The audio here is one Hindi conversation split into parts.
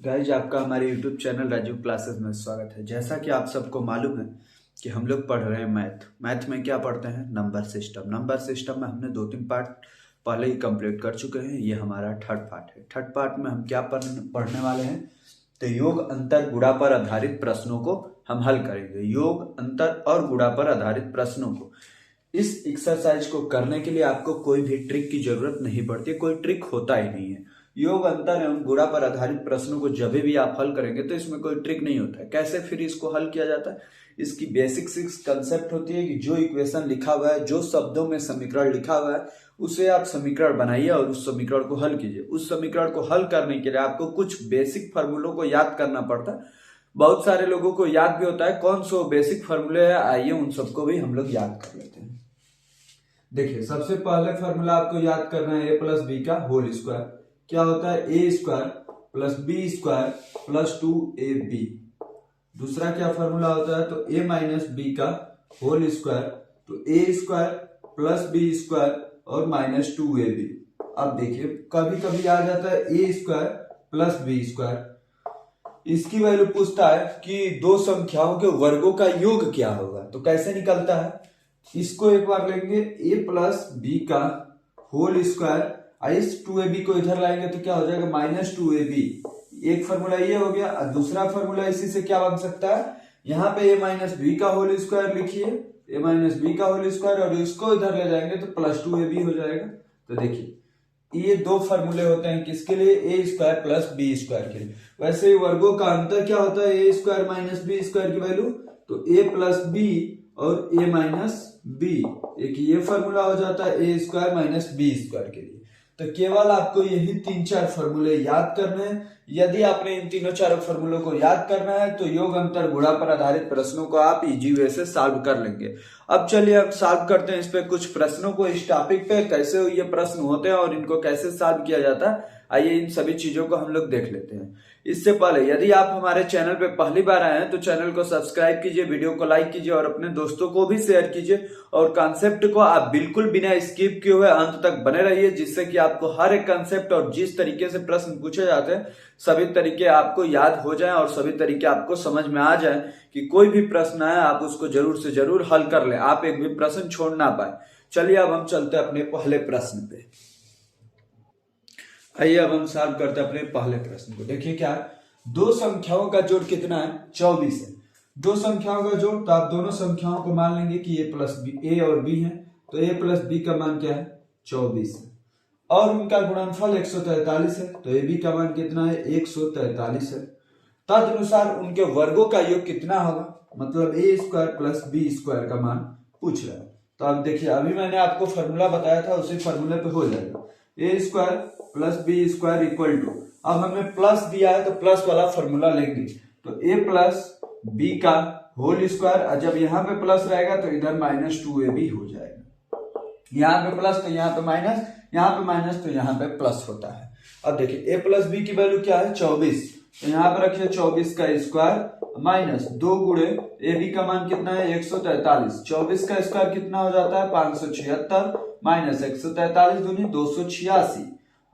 गाइज आपका हमारे YouTube चैनल राजीव क्लासेस में स्वागत है। जैसा कि आप सबको मालूम है कि हम लोग पढ़ रहे हैं मैथ में क्या पढ़ते हैं, नंबर सिस्टम में हमने 2-3 पार्ट पहले ही कंप्लीट कर चुके हैं। ये हमारा थर्ड पार्ट है। थर्ड पार्ट में हम क्या पढ़ने वाले हैं, तो योग अंतर गुणा पर आधारित प्रश्नों को हम हल करेंगे। योग अंतर और गुणा पर आधारित प्रश्नों को, इस एक्सरसाइज को करने के लिए आपको कोई भी ट्रिक की जरूरत नहीं पड़ती, कोई ट्रिक होता ही नहीं है। योग अंतर एवं गुणा पर आधारित प्रश्नों को जब भी आप हल करेंगे तो इसमें कोई ट्रिक नहीं होता है। कैसे फिर इसको हल किया जाता है, इसकी बेसिक कंसेप्ट होती है कि जो इक्वेशन लिखा हुआ है, जो शब्दों में समीकरण लिखा हुआ है, उसे आप समीकरण बनाइए और उस समीकरण को हल कीजिए। उस समीकरण को हल करने के लिए आपको कुछ बेसिक फार्मूलों को याद करना पड़ता है। बहुत सारे लोगों को याद भी होता है, कौन सो बेसिक फार्मूले है, आइए उन सबको भी हम लोग याद कर लेते हैं। देखिए, सबसे पहले फार्मूला आपको याद करना है ए प्लस बी का होल स्क्वायर। क्या होता है, a square plus b square plus 2ab। दूसरा क्या फार्मूला होता है, तो ए माइनस बी का होल स्क्वायर, तो a square plus b square और माइनस 2ab। अब देखिए, कभी कभी आ जाता है a square plus b square. इसकी वैल्यू पूछता है कि दो संख्याओं के वर्गों का योग क्या होगा, तो कैसे निकलता है, इसको एक बार लेंगे ए प्लस बी का होल स्क्वायर, इस 2ab को इधर लाएंगे तो क्या हो जाएगा, माइनस 2ab। एक फॉर्मूला ये हो गया। और दूसरा फॉर्मूला इसी से क्या बन सकता है, यहाँ पे ए माइनस बी का होल स्क्वायर लिखिए, ए माइनस बी का होल स्क्वायर, और इसको इधर ले जाएंगे तो प्लस 2ab हो जाएगा। तो देखिए, ये दो फॉर्मूले होते हैं किसके लिए, ए स्क्वायर प्लस बी स्क्वायर के लिए। वैसे वर्गों का अंतर क्या होता है, a square minus B square की वैल्यू, तो ए प्लस बी और ए माइनस बी, एक ये फॉर्मूला हो जाता है a square minus B square के लिए। तो केवल आपको यही 3-4 फॉर्मूले याद करने हैं। यदि आपने इन तीनों चारों फॉर्मूलों को याद करना है तो योग अंतर गुणा पर आधारित प्रश्नों को आप इजी वे से सॉल्व कर लेंगे। अब चलिए अब सॉल्व करते हैं इस पे कुछ प्रश्नों को, इस टॉपिक पे कैसे ये प्रश्न होते हैं और इनको कैसे सॉल्व किया जाता है। आइए इन सभी चीजों को हम लोग देख लेते हैं। इससे पहले यदि आप हमारे चैनल पे पहली बार आए हैं तो चैनल को सब्सक्राइब कीजिए, वीडियो को लाइक कीजिए और अपने दोस्तों को भी शेयर कीजिए। और कॉन्सेप्ट को आप बिल्कुल बिना स्किप किए हुए अंत तक बने रहिए, जिससे कि आपको हर एक कॉन्सेप्ट और जिस तरीके से प्रश्न पूछे जाते हैं सभी तरीके आपको याद हो जाएं और सभी तरीके आपको समझ में आ जाएं कि कोई भी प्रश्न आए आप उसको जरूर से जरूर हल कर लें, आप एक भी प्रश्न छोड़ ना पाए। चलिए अब हम चलते हैं अपने पहले प्रश्न पे। आइए अब हम सॉल्व करते हैं अपने पहले प्रश्न को। देखिए क्या है, दो संख्याओं का जोड़ कितना है, 24 है। दो संख्याओं का जोड़, तो आप दोनों संख्याओं को मान लेंगे कि ए प्लस बी, ए और बी है, तो ए प्लस बी का मान क्या है, 24 है। और उनका गुणनफल 143 है, तो ए बी का मान कितना है, 143 है। तदनुसार उनके वर्गों का योग कितना होगा, मतलब ए स्क्वायर प्लस बी स्क्वायर का मान पूछ रहा है। तो अब देखिए, अभी मैंने आपको फॉर्मूला बताया था, उसी फॉर्मूले पे हो जाएगा। A square plus b square equal to, अब हमें प्लस दिया है तो प्लस वाला फॉर्मूला लेंगे, तो ए प्लस बी का होल स्क्वायर, और जब यहाँ पे प्लस रहेगा तो इधर माइनस 2ab हो जाएगा। यहाँ पे प्लस तो यहाँ पे माइनस, यहाँ पे माइनस तो यहाँ पे प्लस होता है। अब देखिए, ए प्लस बी की वैल्यू क्या है, 24, तो यहाँ पे रखिए 24 का स्क्वायर माइनस 2 गुणे ए बी का मान कितना है, 143। 24 का स्क्वायर कितना हो जाता है, 576 माइनस 143 दूनी 286।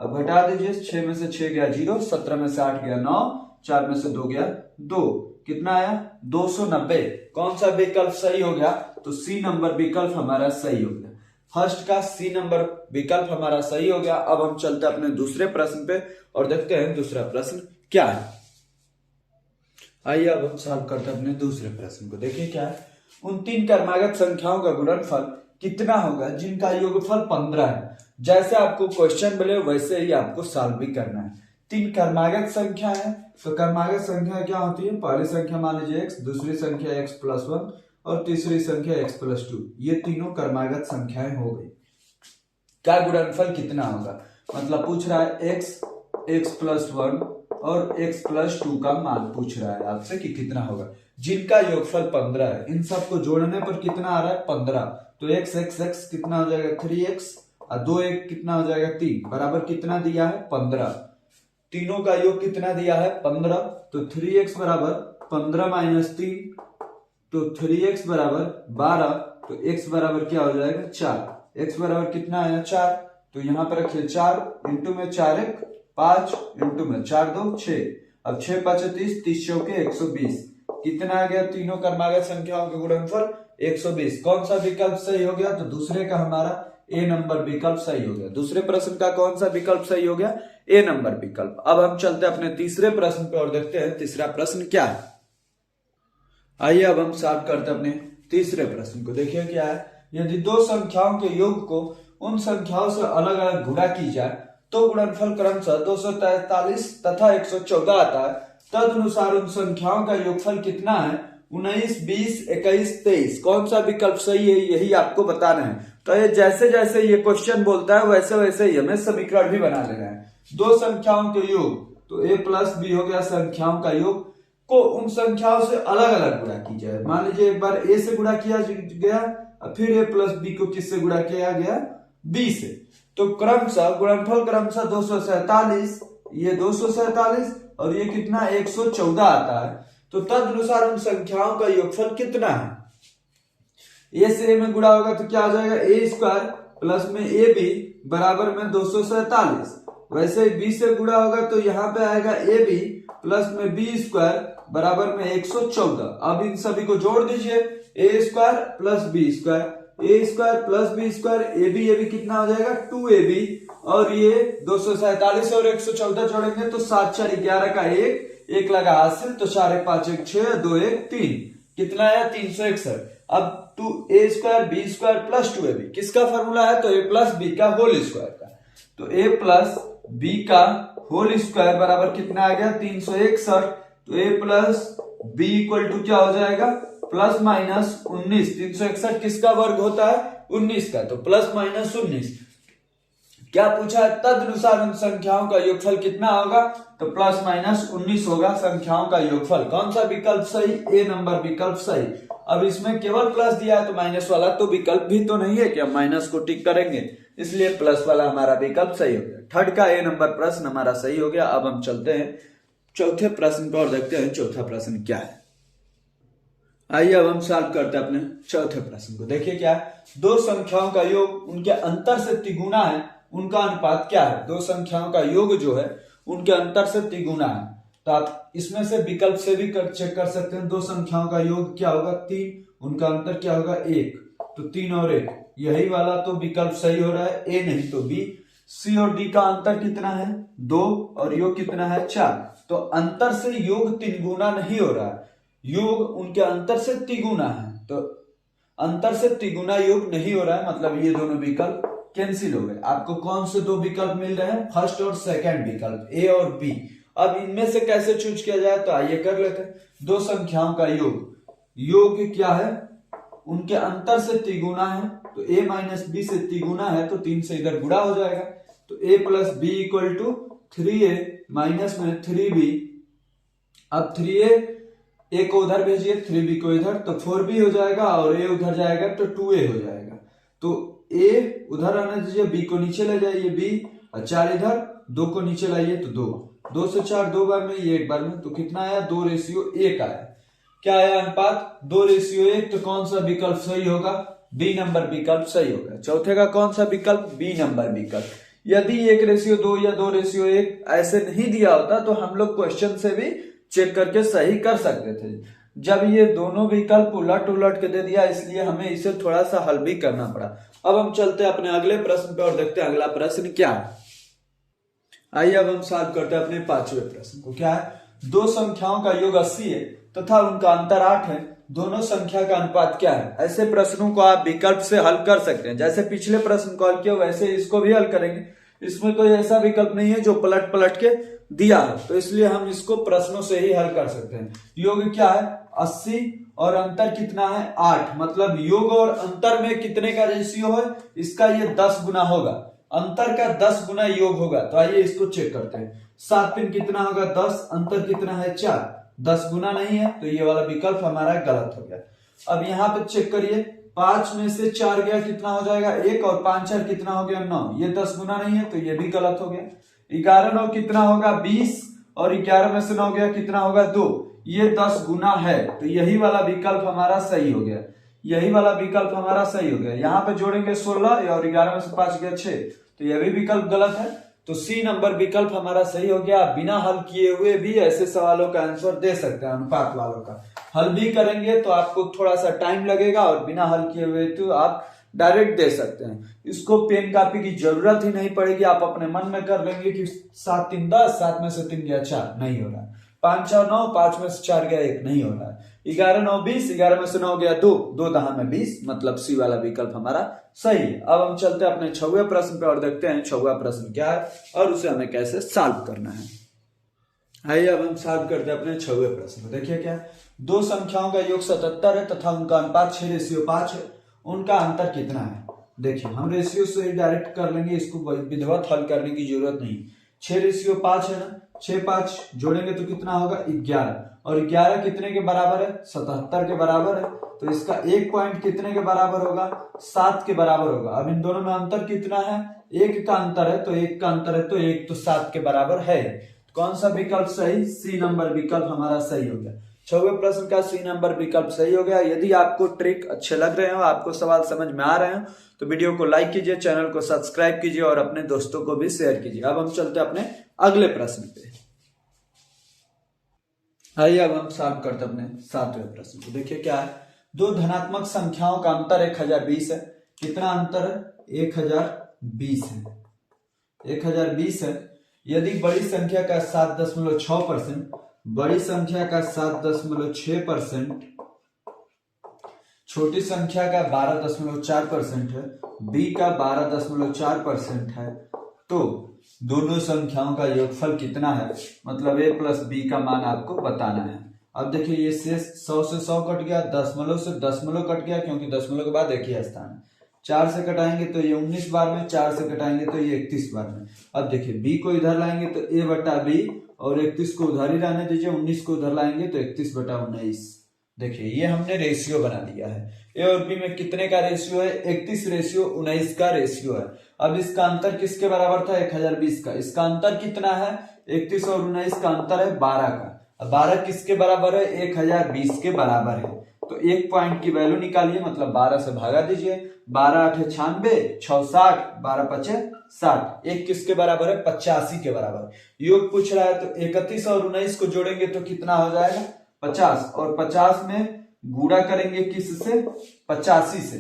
अब घटा दीजिए, 6 में से 6 गया 0, 17 में से 8 गया 9, 4 में से 2 गया 2, कितना आया 290। कौन सा विकल्प सही हो गया, तो सी नंबर विकल्प हमारा सही हो गया। फर्स्ट का सी नंबर विकल्प हमारा सही हो गया। अब हम चलते हैं अपने दूसरे प्रश्न पे और देखते हैं दूसरा प्रश्न क्या है। आइए अब हम सॉल्व करते हैं अपने दूसरे प्रश्न को। देखिए क्या है, उन तीन क्रमागत संख्याओं का गुणनफल कितना होगा जिनका योगफल 15 है। जैसे आपको क्वेश्चन मिले वैसे ही आपको सॉल्व भी करना है। तीन क्रमागत संख्या है, तो क्रमागत संख्या क्या होती है, पहली संख्या मान लीजिए x, दूसरी संख्या x प्लस 1 और तीसरी संख्या x प्लस 2, ये तीनों क्रमागत संख्याएं हो गई। क्या गुणनफल कितना होगा, मतलब पूछ रहा है x प्लस 1 और x प्लस 2 का मान पूछ रहा है आपसे कि कितना होगा, जिनका योगफल 15 है। इन सबको जोड़ने पर कितना आ रहा है, 15, तो x कितना हो जाएगा, 3x, और 2 कितना हो जाएगा, 3, बराबर कितना दिया है, 15। तीनों का योग कितना दिया है, 15, तो 3x बराबर 15 माइनस 3, तो 3x बराबर 12, तो x बराबर क्या हो जाएगा, 4। x बराबर कितना आया, 4, तो यहाँ पर रखिए 4 इंटू में 4 1 5 इंटू में 4 2 6, अब 6 5 30, 30 चौके 120, कितना आ गया? तीनों क्रमागत संख्याओं के गुणनफल 120। कौन सा विकल्प सही हो गया? तो दूसरे का हमारा ए नंबर विकल्प सही हो गया। दूसरे प्रश्न का कौन सा विकल्प सही हो गया? ए नंबर विकल्प। अब हम चलते हैं अपने तीसरे प्रश्न पे और देखते हैं तीसरा प्रश्न क्या है। आइए अब हम सॉल्व करते हैं अपने तीसरे प्रश्न को। देखिए क्या है, यदि दो संख्याओं के योग को उन संख्याओं से अलग अलग गुणा की जाए तो गुणनफल क्रमशः 243 तथा 114 आता है। तदनुसार उन संख्याओं का योगफल कितना है? 19, 20, 21, 23। कौन सा विकल्प सही है यही आपको बताना है। तो ये जैसे जैसे ये क्वेश्चन बोलता है वैसे वैसे ही हमें समीकरण भी बना लेना है। दो संख्याओं के योग, तो a प्लस बी हो गया संख्याओं का योग, को उन संख्याओं से अलग अलग गुणा की जाए। मान लीजिए एक बार a से गुणा किया गया, फिर a प्लस बी को किससे गुणा किया गया? b से। तो क्रमशः गुणनफल क्रमशः 247, ये 247 और ये कितना? 114 आता है। तो तदनुसार उन संख्याओं का योगफल कितना है? ए से ए में गुणा होगा तो क्या हो जाएगा? ए स्क्वायर प्लस में ए बी बराबर में 247। वैसे बी से गुणा होगा तो यहाँ पे आएगा ए बी प्लस में बी स्क्वायर बराबर में 114। अब इन सभी को जोड़ दीजिए, a square plus b square, a square plus b square, a b कितना हो जाएगा? 2ab। और ये 247 और 114 जोड़ेंगे तो 7 4 11 का 1 लगा हासिल, तो 4 1 5 1 6 2 1 3, कितना आया? 361। अब 2a square B square plus 2ab किसका फॉर्मूला है? तो a प्लस बी का होल स्क्वायर का। तो a प्लस बी का होल स्क्वायर बराबर कितना आ गया? 361। तो a plus b equal to क्या हो जाएगा? Plus minus 19। 361 किसका वर्ग होता है? 19 का। तो प्लस माइनस 19। क्या पूछा है? तदनुसार उन संख्याओं का योगफल कितना होगा? तो प्लस माइनस 19 होगा संख्याओं का योगफल। कौन सा विकल्प सही? ए नंबर विकल्प सही। अब इसमें केवल प्लस दिया है तो माइनस वाला तो विकल्प भी तो नहीं है कि हम माइनस को टिक करेंगे, इसलिए प्लस वाला हमारा विकल्प सही हो गया। थर्ड का ए नंबर प्रश्न हमारा सही हो गया। अब हम चलते हैं चौथे प्रश्न पर और देखते हैं चौथा प्रश्न क्या है। आइए अब हम सॉल्व करते हैं अपने चौथे प्रश्न को। देखिए क्या है, दो संख्याओं का योग उनके अंतर से तिगुना है, उनका अनुपात क्या है? दो संख्याओं का योग जो है उनके अंतर से तिगुना है। तो आप इसमें से विकल्प से भी चेक कर सकते हैं। दो संख्याओं का योग क्या होगा? 3, उनका अंतर क्या होगा? 1। तो 3 और 1, यही वाला तो विकल्प सही हो रहा है, ए नहीं तो बी। सी और डी का अंतर कितना है? 2 और योग कितना है? 4। तो अंतर से योग तिगुना नहीं हो रहा है, योग उनके अंतर से तिगुना है। तो अंतर से तिगुना योग नहीं हो रहा है, मतलब ये दोनों विकल्प कैंसिल हो गए। आपको कौन से दो विकल्प मिल रहे हैं? फर्स्ट और सेकंड विकल्प, ए और बी। अब इनमें से कैसे चूज किया जाए? तो आइए कर लेते हैं। दो संख्याओं का योग, योग क्या है? उनके अंतर से तिगुना है, तो a माइनस बी से तिगुना है तो 3 से इधर गुणा हो जाएगा। तो a plus b equal to 3a minus में 3b। अब 3a a को उधर भेजिए, 3b को इधर, तो 4b हो जाएगा और a उधर जाएगा तो 2a हो जाएगा। तो a उधर आने दीजिए, b को नीचे ले जाइए b, और 4 इधर, 2 को नीचे लाइए तो 2, 2 से 4 2 बार में, ये एक बार में, तो कितना आया? 2:1 आया। क्या आया अनुपात? 2:1। तो कौन सा विकल्प सही होगा? बी नंबर विकल्प सही होगा। चौथे का कौन सा विकल्प? बी नंबर विकल्प। यदि 1:2 या 2:1 ऐसे नहीं दिया होता तो हम लोग क्वेश्चन से भी चेक करके सही कर सकते थे। जब ये दोनों विकल्प उलट उलट के दे दिया, इसलिए हमें इसे थोड़ा सा हल भी करना पड़ा। अब हम चलते हैं अपने अगले प्रश्न पे और देखते हैं अगला प्रश्न क्या है। आइए अब हम सॉल्व करते हैं अपने पांचवें प्रश्न को। क्या है? दो संख्याओं का योग 80 है तथा उनका अंतर 8 है, दोनों संख्या का अनुपात क्या है? ऐसे प्रश्नों को आप विकल्प से हल कर सकते हैं। जैसे पिछले प्रश्न को हल किया वैसे इसको भी हल करेंगे। इसमें कोई ऐसा विकल्प नहीं है जो पलट पलट के दिया है, तो इसलिए हम इसको प्रश्नों से ही हल कर सकते हैं। योग क्या है? 80 और अंतर कितना है? 8। मतलब योग और अंतर में कितने का रेशियो है? इसका ये 10 गुना होगा, अंतर का 10 गुना योग होगा। तो आइए इसको चेक करते हैं। 7 3 कितना होगा? 10, अंतर कितना है? 4, 10 गुना नहीं है, तो ये वाला विकल्प हमारा गलत हो गया। अब यहाँ पे चेक करिए, 5 में से 4 गया, कितना हो जाएगा? 1, और 5 4 कितना हो गया? 9। ये 10 गुना नहीं है, तो ये भी गलत हो गया। 11 9 कितना होगा? 20, और 11 में से 9 गया, कितना होगा? 2। ये 10 गुना है, तो यही वाला विकल्प हमारा सही हो गया। यही वाला विकल्प हमारा सही हो गया। यहाँ पे जोड़ेंगे 16 और 11 में से 5 गया 6, तो यह भी विकल्प गलत है। तो सी नंबर विकल्प हमारा सही हो गया। आप बिना हल किए हुए भी ऐसे सवालों का आंसर दे सकते हैं, अनुपात वालों का। हल भी करेंगे तो आपको थोड़ा सा टाइम लगेगा, और बिना हल किए हुए तो आप डायरेक्ट दे सकते हैं। इसको पेन कॉपी की जरूरत ही नहीं पड़ेगी, आप अपने मन में कर लेंगे कि 7 3 10, 7 में से 3 गया 4, नहीं हो रहा है। 5 6 9, 5 में से 4 गया 1, नहीं हो रहा है। 11 9 20, 11 में से 9 गया 2, 2 दहा में 20, मतलब सी वाला विकल्प हमारा सही है। अब हम चलते हैं अपने 6वें प्रश्न पे और देखते हैं 6वां प्रश्न क्या है और उसे हमें कैसे सॉल्व करना है। आइए अब हम सॉल्व करते हैं अपने 6वें प्रश्न को। देखिए क्या है, दो संख्याओं का योग 77 है तथा उनका अनुपात 6:5 है, उनका अंतर कितना है। देखिए हम रेशियो से डायरेक्ट कर लेंगे, इसको विधिवत हल करने की जरूरत नहीं। 6:5 है ना, 6 5 जोड़ेंगे तो कितना होगा 11, और 11 कितने के बराबर है 77 के बराबर है। तो इसका एक पॉइंट कितने के बराबर होगा 7 के बराबर होगा। अब इन दोनों में अंतर कितना है, 1 का अंतर है, तो 1 का अंतर है तो 1 तो 7 के बराबर है। कौन सा विकल्प सही, सी नंबर विकल्प हमारा सही हो गया। 6वें प्रश्न का सी नंबर विकल्प सही हो गया। यदि आपको ट्रिक अच्छे लग रहे हो, आपको सवाल समझ में आ रहे हैं, तो वीडियो को लाइक कीजिए, चैनल को सब्सक्राइब कीजिए और अपने दोस्तों को भी शेयर कीजिए। अब हम चलते हैं अपने अगले प्रश्न पे। आइए अब हम सॉल्व करते हैं अपने 7वें प्रश्न को। देखिए क्या है, दो धनात्मक संख्याओं का अंतर 1020 है। कितना अंतर है 1020 है, 1020 है। यदि बड़ी संख्या का 7.6%, बड़ी संख्या का 7.6%, छोटी संख्या का 12.4% है, बी का 12.4% है, तो दोनों संख्याओं का योगफल कितना है, मतलब a प्लस बी का मान आपको बताना है। अब देखिए ये शेष 100 से 100 कट गया, दशमलव से दशमलव कट गया, क्योंकि दशमलव के बाद एक ही स्थान है। 4 से कटाएंगे तो ये 19 बार में, 4 से कटाएंगे तो ये 31 बार में। अब देखिए b को इधर लाएंगे तो a बटा b, और 31 को उधर ही रहने दीजिए, 19 को उधर लाएंगे तो 31 बटा 19। देखिए ये हमने रेशियो बना दिया है। ए और बी में कितने का रेशियो है 31:19 का रेशियो है। अब इसका अंतर किसके बराबर था 1020 का, इसका अंतर कितना है 31 और 19 का अंतर है 12 का। अब 12 किसके बराबर है 1020 के बराबर है। तो एक पॉइंट की वैल्यू निकालिए, मतलब 12 से भागा दीजिए, 12 8 96, 6 60, 12 5 60, एक किसके बराबर है 85 के बराबर। योग पूछ रहा है तो 31 और 19 को जोड़ेंगे तो कितना हो जाएगा 50, और 50 में गुणा करेंगे किससे 85 से,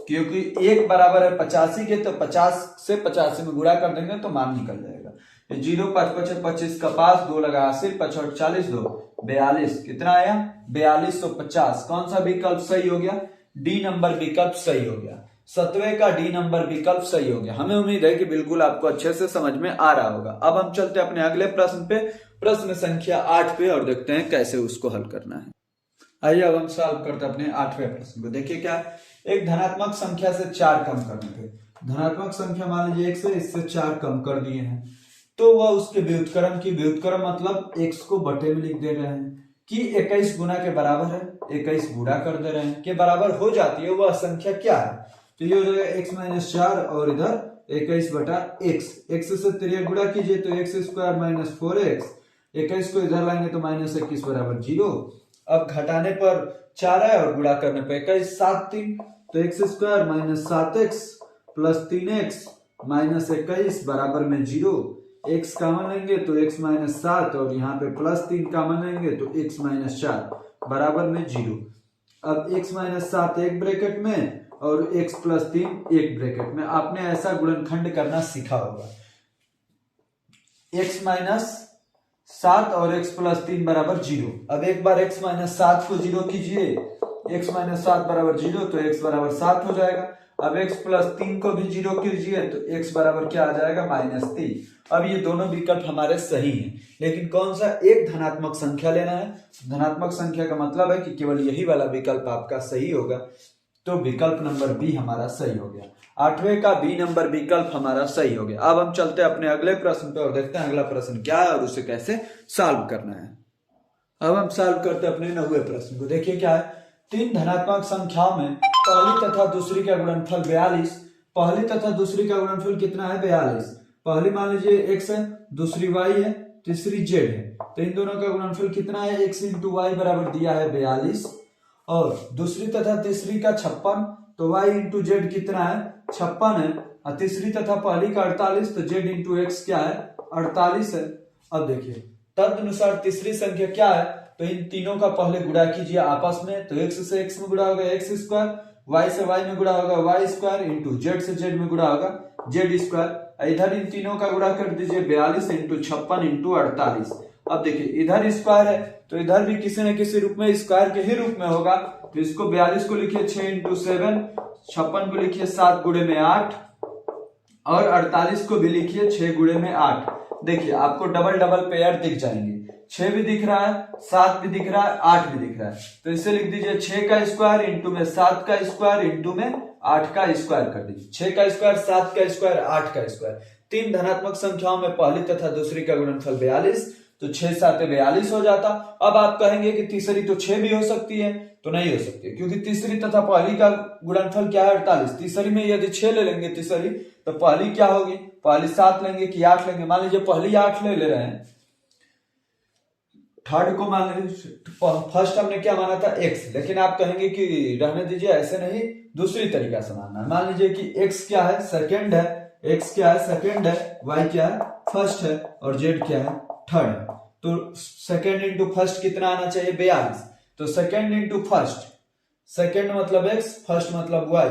क्योंकि एक बराबर है 85 के, तो 50 से 85 में गुणा कर देंगे तो मान निकल जाएगा। 0 5 5 25 का 5, 2 लगा 80, 5 और 40, 2 42, कितना आया 4250। कौन सा विकल्प सही हो गया, डी नंबर विकल्प सही हो गया। 7वें का डी नंबर विकल्प सही हो गया। हमें उम्मीद है कि बिल्कुल आपको अच्छे से समझ में आ रहा होगा। अब हम चलते हैं अपने अगले प्रश्न पे, प्रश्न संख्या 8 पे, और देखते हैं कैसे उसको हल करना है। आइए अब हम सॉल्व करते हैं अपने 8वें प्रश्न को। देखिए क्या है, एक धनात्मक संख्या से 4 कम करने पे, धनात्मक संख्या मान लीजिए 1 से, इससे 4 कम कर दिए हैं, तो वह उसके व्युत्क्रम की, व्युत्क्रम मतलब x को बटे में लिख दे रहे हैं, कि 21 गुना के बराबर है, 21 गुणा कर दे रहे हैं, के बराबर हो जाती है, वह संख्या क्या है। तो ये हो जाएगा x - 4 और इधर 21 बटा x, x से 3 गुणा कीजिए तो x² - 4x, 21 को इधर लाएंगे तो -21 बराबर 0। अब घटाने पर 4 है और गुणा करने पर 21 7 3, तो x² - 7x plus 3x minus 21 बराबर में 0। x कॉमन लेंगे तो x - 7, और यहाँ पे प्लस 3 कॉमन लेंगे तो x - 4 बराबर में 0। अब x - 7 एक ब्रैकेट में और x + 3 एक ब्रैकेट में। आपने ऐसा गुणनखंड करना सीखा होगा। x - 7 और x + 3 बराबर 0। अब एक बार x - 7 को 0 कीजिए, x - 7 बराबर 0, तो x बराबर 7 हो जाएगा। अब x + 3 को भी 0 कीजिए तो x बराबर क्या आ जाएगा -3। अब ये दोनों विकल्प हमारे सही हैं, लेकिन कौन सा एक धनात्मक संख्या लेना है। धनात्मक संख्या का मतलब है कि केवल यही वाला विकल्प आपका सही होगा, तो विकल्प नंबर बी हमारा सही हो गया। 8वें का बी नंबर विकल्प हमारा सही हो गया। अब हम चलते हैं अपने अगले प्रश्न पे और देखते हैं अगला प्रश्न क्या है और उसे कैसे सॉल्व करना है। अब हम सॉल्व करते हैं अपने 9वें प्रश्न को। देखिए क्या है, तीन धनात्मक संख्याओं में पहली तथा दूसरी का गुणनफल 42, पहली तथा दूसरी का गुणनफल कितना है 42। पहली मान लीजिए x है, दूसरी y है, तीसरी z है, तो इन दोनों का गुणनफल कितना है x × y बराबर दिया है 42, और दूसरी तथा तीसरी का 56, तो y × z कितना है 56 है, और तीसरी तथा पहली का 48, तो z इंटू एक्स क्या है 48 है। अब देखिए तदनुसार तीसरी संख्या क्या है, तो इन तीनों का पहले गुणा कीजिए आपस में, तो x से x में गुणा होगा एक्स स्क्वायर, y से y में गुणा होगा वाई स्क्वायर, इंटू z से z में गुणा होगा z स्क्वायर। इधर इन तीनों का गुणा कर दीजिए 42 इंटू 56 इंटू 48। अब देखिए इधर स्क्वायर है तो इधर भी किसी न किसी रूप में स्क्वायर के ही रूप में होगा, तो इसको 42 को लिखिए 6 इंटू 7, 56 को लिखिए 7 गुणे में 8 और 48 को भी लिखिए 6 गुणे में 8। देखिए आपको डबल डबल पेयर दिख जाएंगे, 6 भी दिख रहा है, 7 भी दिख रहा है, 8 भी दिख रहा है, तो इसे लिख दीजिए 6 का स्क्वायर इंटू में 7 का स्क्वायर इंटू में 8 का स्क्वायर कर दीजिए। 6 का स्क्वायर, 7 का स्क्वायर, 8 का स्क्वायर। तीन धनात्मक संख्याओं में पहली तथा दूसरी का गुणनफल 42, तो 6 7 42 हो जाता। अब आप कहेंगे कि तीसरी तो 6 भी हो सकती है, तो नहीं हो सकती है, क्योंकि तीसरी तथा पहली का गुणनफल क्या है 48। तीसरी में यदि 6 ले लेंगे तीसरी, तो पहली क्या होगी, पहली 7 लेंगे कि 8 लेंगे। मान लीजिए पहली 8 ले रहे हैं, थर्ड को मान लीजिए, फर्स्ट हमने क्या माना था x, लेकिन आप कहेंगे कि रहने दीजिए ऐसे नहीं, दूसरी तरीका से मानना है। मान लीजिए कि x क्या है सेकंड है, x क्या है सेकंड है, y क्या है फर्स्ट है और z क्या है थर्ड है। तो सेकंड इंटू फर्स्ट कितना आना चाहिए 42, तो सेकंड इंटू फर्स्ट, सेकंड मतलब x, फर्स्ट मतलब y,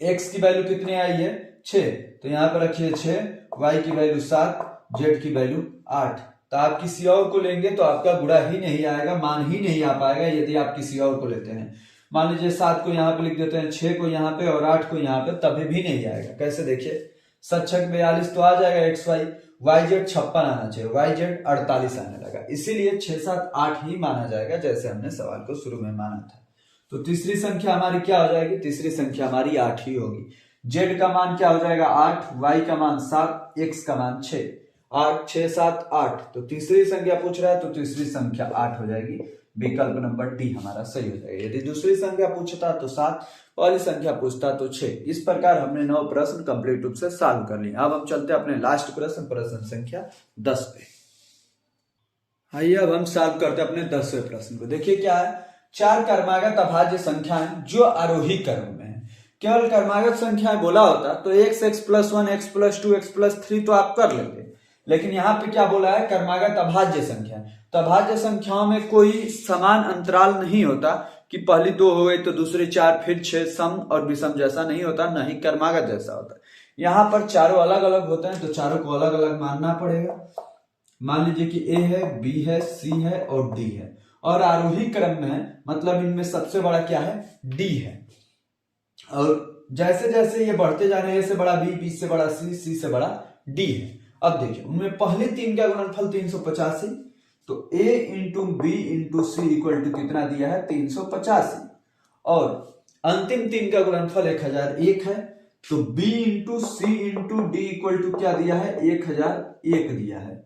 x की वैल्यू कितनी आई है 6, तो यहां पर रखिए 6, y की वैल्यू 7, z की वैल्यू 8। तो आप किसी और को लेंगे तो आपका गुणा ही नहीं आएगा, मान ही नहीं आ पाएगा यदि आप किसी और को लेते हैं। मान लीजिए 7 को यहाँ पे लिख देते हैं, 6 को यहाँ पे और 8 को यहाँ पे, तभी भी नहीं आएगा। कैसे देखिए 7 6 42 तो आ जाएगा एक्स वाई, वाई जेड 56 आना चाहिए, वाई जेड 48 आने लगा, इसीलिए 6 7 8 ही माना जाएगा जैसे हमने सवाल को शुरू में माना था। तो तीसरी संख्या हमारी क्या हो जाएगी, तीसरी संख्या हमारी 8 ही होगी। जेड का मान क्या हो जाएगा 8, वाई का मान 7, एक्स का मान 6, 8 6 7 8। तो तीसरी संख्या पूछ रहा है तो तीसरी संख्या 8 हो जाएगी, विकल्प नंबर डी हमारा सही हो जाएगा। यदि दूसरी संख्या पूछता तो 7, पहली संख्या पूछता तो 6। इस प्रकार हमने 9 प्रश्न कंप्लीट रूप से सॉल्व कर लिए। अब हम चलते हैं अपने लास्ट प्रश्न, प्रश्न संख्या 10 पे। आइए अब हम सॉल्व करते हैं अपने 10वें प्रश्न को। देखिए क्या है, 4 क्रमागत अभाज्य संख्याएं जो आरोही क्रम में है। केवल क्रमागत संख्याएं बोला होता तो x x plus 1 x plus 2 x plus 3 तो आप कर लेते, लेकिन यहाँ पे क्या बोला है क्रमागत अभाज्य संख्या। तो अभाज्य संख्याओं में कोई समान अंतराल नहीं होता कि पहली 2 हो गई तो दूसरी 4 फिर 6, सम और विषम जैसा नहीं होता, न ही क्रमागत जैसा होता। यहाँ पर चारों अलग अलग होते हैं तो चारों को अलग अलग मानना पड़ेगा। मान लीजिए कि a है, b है, c है और d है, और आरोही क्रम में है, मतलब इनमें सबसे बड़ा क्या है d है। और जैसे जैसे ये बढ़ते जा रहे हैं, a से बड़ा b, b से बड़ा c, c से बड़ा d है। अब देखिए उनमें पहले 3 का गुणनफल 385, तो a into B into C equal to कितना दिया है 385, और अंतिम 3 का गुणनफल 1001 है, तो b into C into D equal to क्या दिया है 1001 दिया है।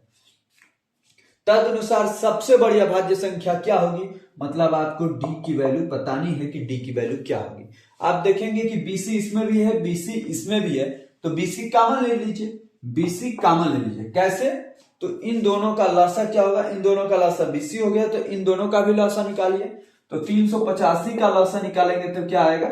तदनुसार सबसे बड़ी अभाज्य संख्या क्या होगी, मतलब आपको d की वैल्यू बतानी है कि d की वैल्यू क्या होगी। आप देखेंगे कि bc इसमें भी है, bc इसमें भी है, तो bc कॉमन ले लीजिए, bc कॉमन ले लीजिए। कैसे, तो इन दोनों का लसा क्या होगा, इन दोनों का लसा bc हो गया, तो इन दोनों का भी लसा निकालिए। तो 385 का लसा निकालेंगे तो क्या आएगा,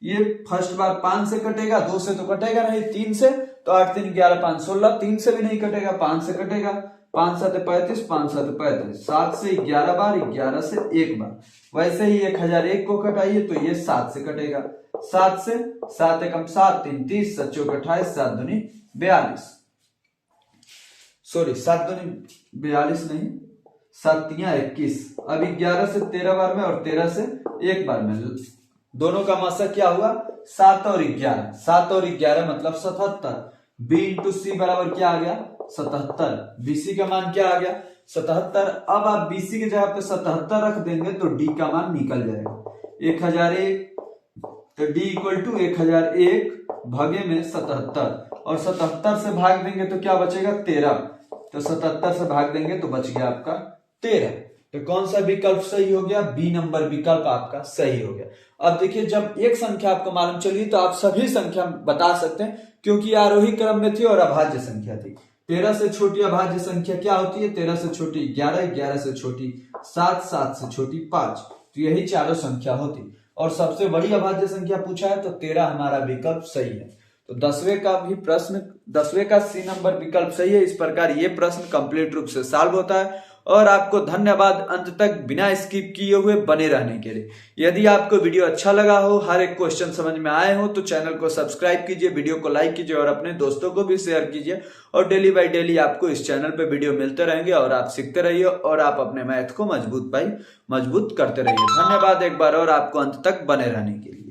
ये फर्स्ट बार 5 से कटेगा, 2 से तो कटेगा नहीं, 3 से, तो 8 3 11 5 16, 3 से भी नहीं कटेगा, 5 से कटेगा, 5 7 35, 5 7 35, 7 से 11 बार, 11 से 1 बार। वैसे ही 1001 को कटाइए तो ये 7 से कटेगा, 7 से 7 एकम 7 3 30, 7 चौक 28, 7 दूनी 42, सॉरी 7 दूनी 42 नहीं, 7 तियां 21। अब 11 से 13 बार में और 13 से 1 बार में, दोनों का मासा क्या हुआ 7 और 11, 7 और 11 मतलब 77। b इंटू सी बराबर क्या आ गया 77, bc का मान क्या आ गया 77। अब आप bc की जगह पे 77 रख देंगे तो d का मान निकल जाएगा 1001, तो d इक्वल टू 1001 भागे में 77, और 77 से भाग देंगे तो क्या बचेगा 13, तो 77 से भाग देंगे तो बच गया आपका 13। तो कौन सा विकल्प सही हो गया, बी नंबर विकल्प आपका सही हो गया। अब देखिए जब एक संख्या आपको मालूम चली तो आप सभी संख्या बता सकते हैं, क्योंकि आरोही क्रम में थी और अभाज्य संख्या थी। 13 से छोटी अभाज्य संख्या क्या होती है, 13 से छोटी 11, 11 से छोटी 7, 7 से छोटी 5, तो यही चारों संख्या होती। और सबसे बड़ी अभाज्य संख्या पूछा है तो 13 हमारा विकल्प सही है। तो 10वें का सी नंबर विकल्प सही है। इस प्रकार ये प्रश्न कंप्लीट रूप से सॉल्व होता है। और आपको धन्यवाद अंत तक बिना स्किप किए हुए बने रहने के लिए। यदि आपको वीडियो अच्छा लगा हो, हर एक क्वेश्चन समझ में आए हो, तो चैनल को सब्सक्राइब कीजिए, वीडियो को लाइक कीजिए और अपने दोस्तों को भी शेयर कीजिए। और डेली बाय डेली आपको इस चैनल पे वीडियो मिलते रहेंगे और आप सीखते रहिए और आप अपने मैथ को मजबूत करते रहिए। धन्यवाद एक बार और आपको अंत तक बने रहने के लिए।